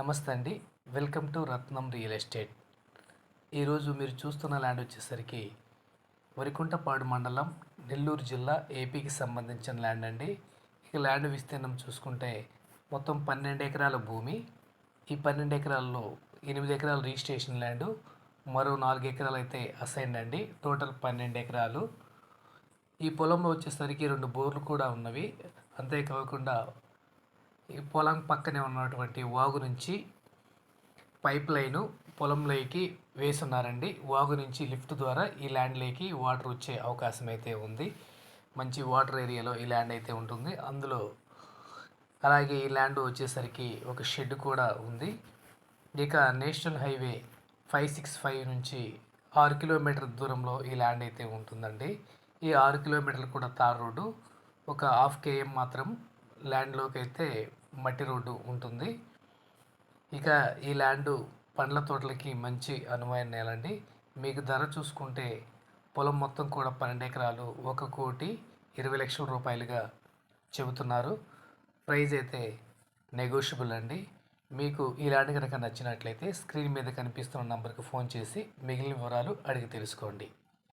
నమస్తే అండి. Welcome to Ratnam real estate. ఈరోజు మీరు చూస్తున్న ల్యాండ్ వచ్చేసరికి వరికుంటపాడు మండలం, నెల్లూరు జిల్లా, ఏపీకి సంబంధించిన ల్యాండ్ అండి. ఇక ల్యాండ్ విస్తీర్ణం చూసుకుంటే మొత్తం 12 ఎకరాల భూమి. ఈ 12 ఎకరాల్లో 8 ఎకరాలు రిజిస్ట్రేషన్ ల్యాండు, మరో 4 ఎకరాలు అయితే అసైన్డ్ అండి. టోటల్ 12 ఎకరాలు. ఈ పొలంలో వచ్చేసరికి 2 బోర్లు కూడా ఉన్నవి. అంతేకాకుండా ఈ పొలం పక్కనే ఉన్నటువంటి వాగు నుంచి పైప్ లైను పొలంలోకి వేసున్నారండి. వాగు నుంచి లిఫ్ట్ ద్వారా ఈ ల్యాండ్లోకి వాటర్ వచ్చే అవకాశం అయితే ఉంది. మంచి వాటర్ ఏరియాలో ఈ ల్యాండ్ అయితే ఉంటుంది. అందులో అలాగే ఈ ల్యాండ్ వచ్చేసరికి ఒక షెడ్ కూడా ఉంది. ఇక నేషనల్ హైవే 565 నుంచి 6 కిలోమీటర్ దూరంలో ఈ ల్యాండ్ అయితే ఉంటుందండి. ఈ 6 కిలోమీటర్లు కూడా తార్ రోడ్డు, ఒక హాఫ్ కేఎం మాత్రం ల్యాండ్లోకి అయితే మట్టి రోడ్డు ఉంటుంది. ఇక ఈ ల్యాండు పండ్ల తోటలకి మంచి అనువైన నేలండి. మీకు ధర చూసుకుంటే పొలం మొత్తం కూడా 12 ఎకరాలు 1,20,00,000 రూపాయలుగా చెబుతున్నారు. ప్రైజ్ అయితే నెగోషియబుల్ అండి. మీకు ఈ ల్యాండ్ కనుక నచ్చినట్లయితే స్క్రీన్ మీద కనిపిస్తున్న నంబర్కి ఫోన్ చేసి మిగిలిన వివరాలు అడిగి తెలుసుకోండి.